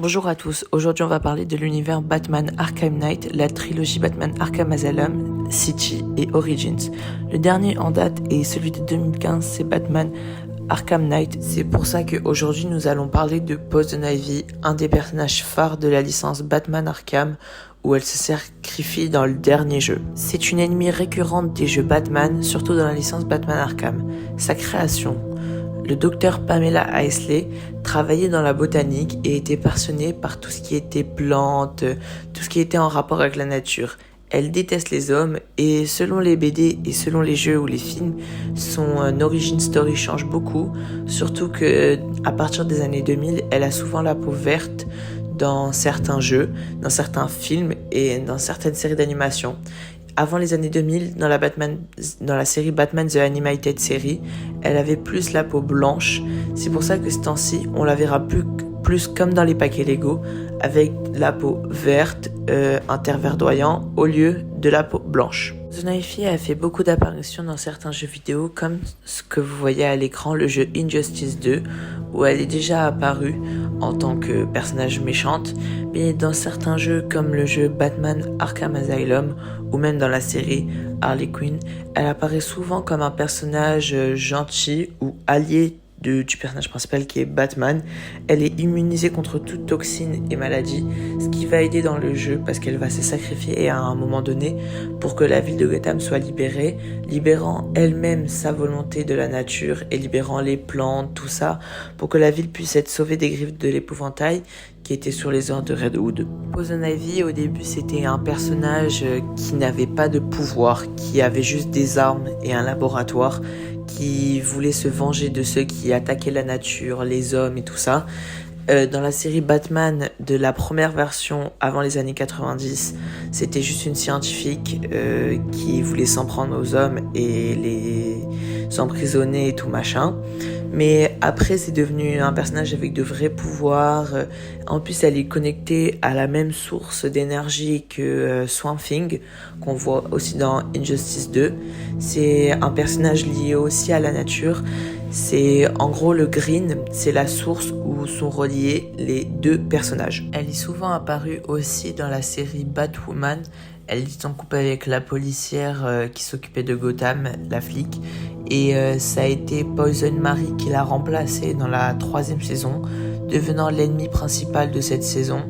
Bonjour à tous, aujourd'hui on va parler de l'univers Batman Arkham Knight, la trilogie Batman Arkham Asylum, City et Origins. Le dernier en date est celui de 2015, c'est Batman Arkham Knight. C'est pour ça qu'aujourd'hui nous allons parler de Poison Ivy, un des personnages phares de la licence Batman Arkham, où elle se sacrifie dans le dernier jeu. C'est une ennemie récurrente des jeux Batman, surtout dans la licence Batman Arkham. Sa création. Le docteur Pamela Isley travaillait dans la botanique et était passionnée par tout ce qui était plantes, tout ce qui était en rapport avec la nature. Elle déteste les hommes et selon les BD et selon les jeux ou les films, son origin story change beaucoup, surtout que à partir des années 2000, elle a souvent la peau verte dans certains jeux, dans certains films et dans certaines séries d'animation. Avant les années 2000, dans la série Batman The Animated Series, elle avait plus la peau blanche. C'est pour ça que ce temps-ci, on la verra plus comme dans les paquets Lego, avec la peau verte, un teint verdoyant, au lieu de la peau blanche. Poison Ivy a fait beaucoup d'apparitions dans certains jeux vidéo, comme ce que vous voyez à l'écran, le jeu Injustice 2, où elle est déjà apparue en tant que personnage méchante, mais dans certains jeux comme le jeu Batman Arkham Asylum, ou même dans la série Harley Quinn, elle apparaît souvent comme un personnage gentil ou allié du personnage principal qui est Batman. Elle est immunisée contre toute toxine et maladie, ce qui va aider dans le jeu parce qu'elle va se sacrifier à un moment donné pour que la ville de Gotham soit libérée, libérant elle-même sa volonté de la nature et libérant les plantes, tout ça, pour que la ville puisse être sauvée des griffes de l'épouvantail qui était sur les ordres de Red Hood. Poison Ivy, au début, c'était un personnage qui n'avait pas de pouvoir, qui avait juste des armes et un laboratoire, qui voulait se venger de ceux qui attaquaient la nature, les hommes et tout ça. Dans la série Batman de la première version avant les années 90, c'était juste une scientifique qui voulait s'en prendre aux hommes et les emprisonner et tout machin. Mais après, c'est devenu un personnage avec de vrais pouvoirs. En plus, elle est connectée à la même source d'énergie que Swamp Thing, qu'on voit aussi dans Injustice 2. C'est un personnage lié aussi à la nature. C'est en gros le green, c'est la source où sont reliés les deux personnages. Elle est souvent apparue aussi dans la série Batwoman. Elle est en couple avec la policière qui s'occupait de Gotham, la flic. Et ça a été Poison Mary qui l'a remplacée dans la 3e saison, devenant l'ennemi principal de cette saison,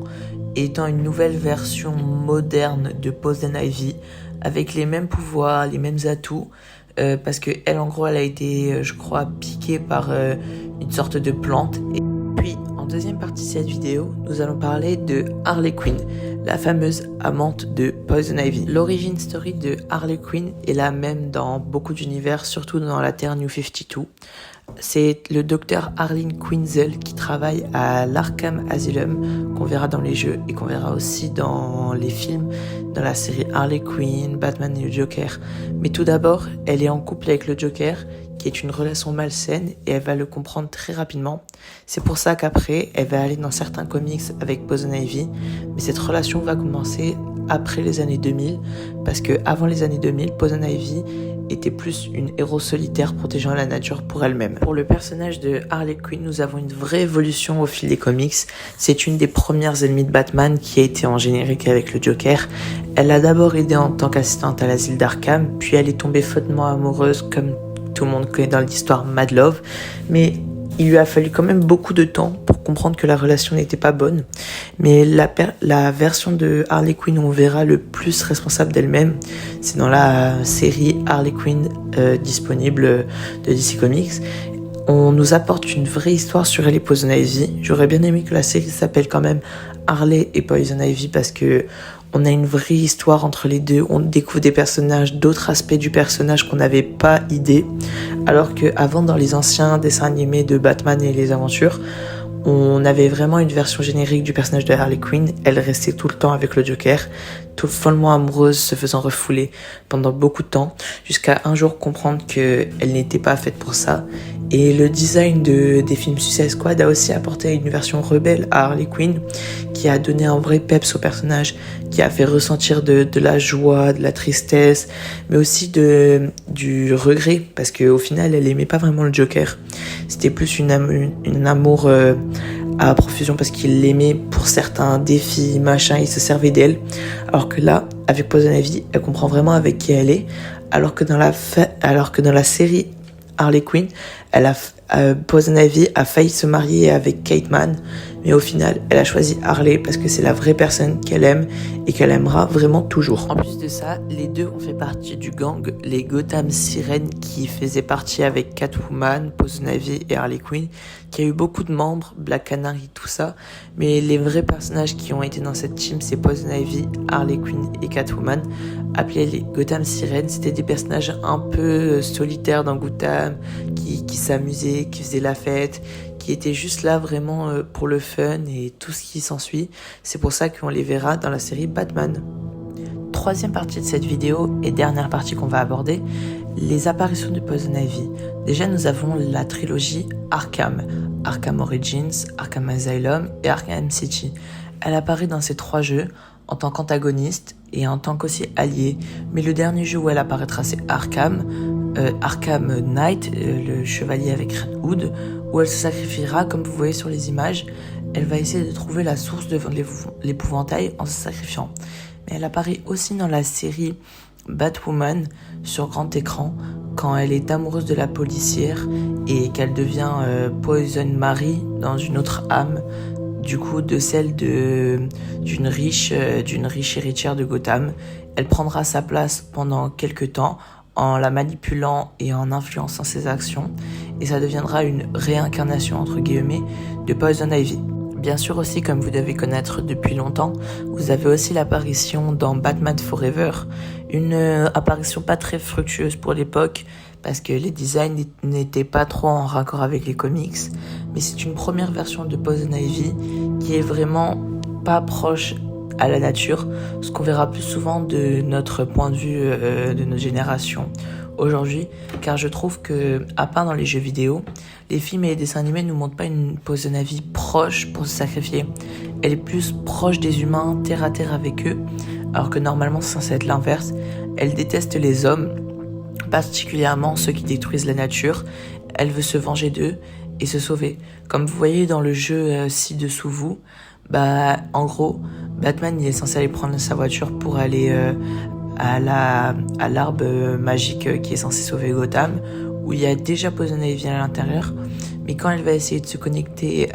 étant une nouvelle version moderne de Poison Ivy, avec les mêmes pouvoirs, les mêmes atouts, parce que elle, en gros, elle a été, je crois, piquée par une sorte de plante. Et puis, en deuxième partie de cette vidéo, nous allons parler de Harley Quinn, la fameuse amante de Poison Ivy. L'origin story de Harley Quinn est la même dans beaucoup d'univers, surtout dans la Terre New 52. C'est le docteur Harleen Quinzel qui travaille à l'Arkham Asylum, qu'on verra dans les jeux et qu'on verra aussi dans les films, dans la série Harley Quinn, Batman et le Joker. Mais tout d'abord, elle est en couple avec le Joker, qui est une relation malsaine, et elle va le comprendre très rapidement. C'est pour ça qu'après, elle va aller dans certains comics avec Poison Ivy, mais cette relation va commencer après les années 2000, parce que avant les années 2000, Poison Ivy était plus une héros solitaire protégeant la nature pour elle-même. Pour le personnage de Harley Quinn, nous avons une vraie évolution au fil des comics. C'est une des premières ennemies de Batman qui a été en générique avec le Joker. Elle a d'abord aidé en tant qu'assistante à l'asile d'Arkham, puis elle est tombée follement amoureuse, comme tout le monde connaît dans l'histoire Mad Love, mais il lui a fallu quand même beaucoup de temps pour comprendre que la relation n'était pas bonne. Mais la version de Harley Quinn où on verra le plus responsable d'elle-même, c'est dans la série Harley Quinn disponible de DC Comics. On nous apporte une vraie histoire sur elle et Poison Ivy. J'aurais bien aimé que la série s'appelle quand même Harley et Poison Ivy parce que on a une vraie histoire entre les deux, on découvre des personnages, d'autres aspects du personnage qu'on n'avait pas idée, alors qu'avant dans les anciens dessins animés de Batman et les aventures, on avait vraiment une version générique du personnage de Harley Quinn. Elle restait tout le temps avec le Joker, tout follement amoureuse, se faisant refouler pendant beaucoup de temps, jusqu'à un jour comprendre qu'elle n'était pas faite pour ça. Et le design des films Suicide Squad a aussi apporté une version rebelle à Harley Quinn, qui a donné un vrai peps au personnage, qui a fait ressentir de la joie, de la tristesse, mais aussi du regret, parce qu'au final, elle aimait pas vraiment le Joker. C'était plus une amour à profusion parce qu'il l'aimait pour certains défis, machin, il se servait d'elle. Alors que là, avec Poison Ivy, elle comprend vraiment avec qui elle est. Alors que dans la série Harley Quinn, Poison Ivy a failli se marier avec Kate Manne, mais au final, elle a choisi Harley parce que c'est la vraie personne qu'elle aime et qu'elle aimera vraiment toujours. En plus de ça, les deux ont fait partie du gang, les Gotham Sirens, qui faisaient partie avec Catwoman, Poison Ivy et Harley Quinn, qui a eu beaucoup de membres, Black Canary, tout ça, mais les vrais personnages qui ont été dans cette team, c'est Poison Ivy, Harley Quinn et Catwoman, appelés les Gotham Sirens. C'était des personnages un peu solitaires dans Gotham, qui s'amusaient, qui faisaient la fête, qui étaient juste là vraiment pour le fun et tout ce qui s'ensuit. C'est pour ça qu'on les verra dans la série Batman. Troisième partie de cette vidéo et dernière partie qu'on va aborder, les apparitions de Poison Ivy. Déjà, nous avons la trilogie Arkham, Arkham Origins, Arkham Asylum et Arkham City. Elle apparaît dans ces 3 jeux en tant qu'antagoniste et en tant qu'aussi alliée. Mais le dernier jeu où elle apparaîtra, c'est Arkham Knight, le chevalier avec Red Hood, où elle se sacrifiera, comme vous voyez sur les images. Elle va essayer de trouver la source de l'épouvantail en se sacrifiant. Mais elle apparaît aussi dans la série Batwoman sur grand écran, quand elle est amoureuse de la policière et qu'elle devient Poison Mary dans une autre âme, du coup de celle d'une riche héritière de Gotham. Elle prendra sa place pendant quelques temps en la manipulant et en influençant ses actions, et ça deviendra une réincarnation entre guillemets de Poison Ivy. Bien sûr aussi, comme vous devez connaître depuis longtemps, vous avez aussi l'apparition dans Batman Forever, une apparition pas très fructueuse pour l'époque, parce que les designs n'étaient pas trop en raccord avec les comics, mais c'est une première version de Poison Ivy qui est vraiment pas proche à la nature, ce qu'on verra plus souvent de notre point de vue de notre génération aujourd'hui, car je trouve que, à part dans les jeux vidéo, les films et les dessins animés nous montrent pas une Poison Ivy proche pour se sacrifier. Elle est plus proche des humains, terre à terre avec eux, alors que normalement c'est censé être l'inverse. Elle déteste les hommes, particulièrement ceux qui détruisent la nature. Elle veut se venger d'eux et se sauver. Comme vous voyez dans le jeu ci-dessous vous, en gros, Batman il est censé aller prendre sa voiture pour aller à l'arbre magique qui est censé sauver Gotham, où il y a déjà Poison Ivy à l'intérieur, mais quand elle va essayer de se connecter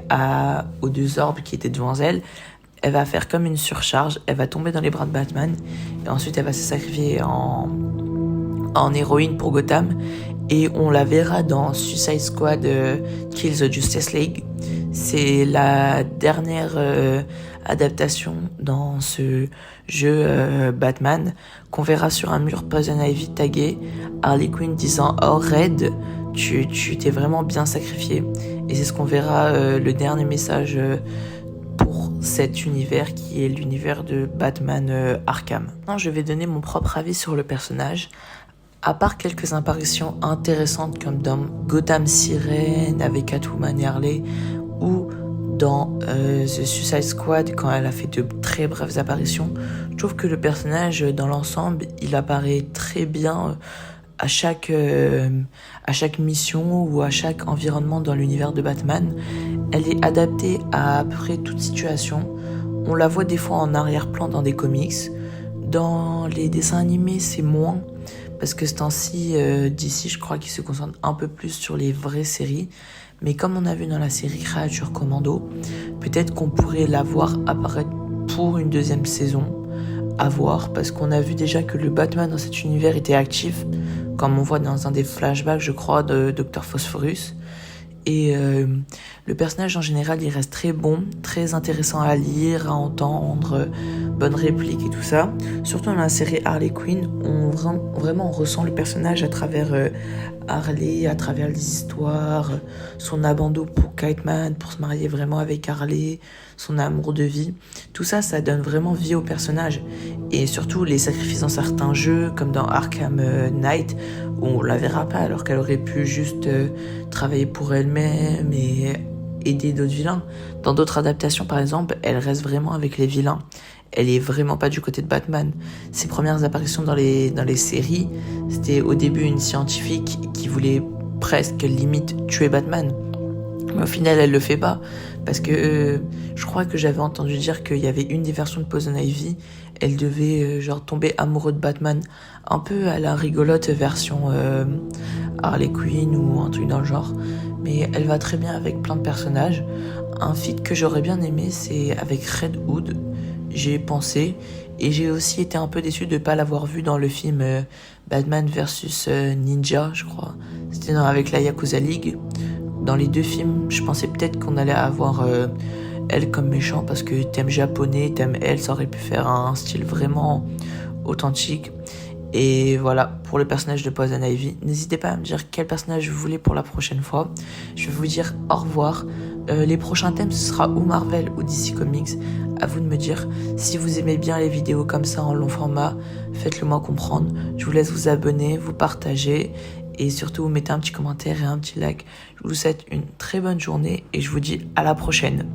aux 2 orbes qui étaient devant elle, elle va faire comme une surcharge, elle va tomber dans les bras de Batman, et ensuite elle va se sacrifier en héroïne pour Gotham, et on la verra dans Suicide Squad Kill the Justice League. C'est la dernière adaptation dans ce jeu Batman qu'on verra sur un mur Poison Ivy tagué, Harley Quinn disant « Oh Red, tu t'es vraiment bien sacrifié ». Et c'est ce qu'on verra le dernier message pour cet univers qui est l'univers de Batman Arkham. Maintenant, je vais donner mon propre avis sur le personnage. À part quelques apparitions intéressantes comme dans Gotham Sirens avec Catwoman et Harley, ou dans The Suicide Squad quand elle a fait de très brèves apparitions, je trouve que le personnage dans l'ensemble il apparaît très bien à chaque mission ou à chaque environnement dans l'univers de Batman. Elle est adaptée à peu près toute situation. On la voit des fois en arrière-plan dans des comics. Dans les dessins animés c'est moins, parce que ce temps-ci DC je crois qu'il se concentre un peu plus sur les vraies séries. Mais comme on a vu dans la série Créature Commando, peut-être qu'on pourrait la voir apparaître pour une 2e saison, à voir, parce qu'on a vu déjà que le Batman dans cet univers était actif, comme on voit dans un des flashbacks, je crois, de Dr. Phosphorus. Et le personnage en général, il reste très bon, très intéressant à lire, à entendre, bonnes répliques et tout ça. Surtout dans la série Harley Quinn, on ressent le personnage à travers Harley, à travers les histoires, son abandon pour Catman, pour se marier vraiment avec Harley, son amour de vie. Tout ça, ça donne vraiment vie au personnage. Et surtout les sacrifices dans certains jeux, comme dans Arkham Knight, où on la verra pas alors qu'elle aurait pu juste travailler pour elle-même et aider d'autres vilains. Dans d'autres adaptations, par exemple, elle reste vraiment avec les vilains. Elle est vraiment pas du côté de Batman. Ses premières apparitions dans les séries, c'était au début une scientifique qui voulait presque limite tuer Batman. Mais au final, elle le fait pas, parce que je crois que j'avais entendu dire qu'il y avait une des versions de Poison Ivy, elle devait genre tomber amoureuse de Batman, un peu à la rigolote version Harley Quinn ou un truc dans le genre, mais elle va très bien avec plein de personnages. Un feat que j'aurais bien aimé, c'est avec Red Hood, j'ai pensé, et j'ai aussi été un peu déçu de ne pas l'avoir vu dans le film Batman vs Ninja, je crois. C'était avec la Yakuza League. Dans les deux films, je pensais peut-être qu'on allait avoir elle comme méchant, parce que thème japonais, thème elle, ça aurait pu faire un style vraiment authentique. Et voilà, pour le personnage de Poison Ivy, n'hésitez pas à me dire quel personnage vous voulez pour la prochaine fois. Je vais vous dire au revoir. Les prochains thèmes, ce sera ou Marvel ou DC Comics. À vous de me dire. Si vous aimez bien les vidéos comme ça en long format, faites-le moi comprendre. Je vous laisse vous abonner, vous partager et surtout vous mettez un petit commentaire et un petit like. Je vous souhaite une très bonne journée et je vous dis à la prochaine.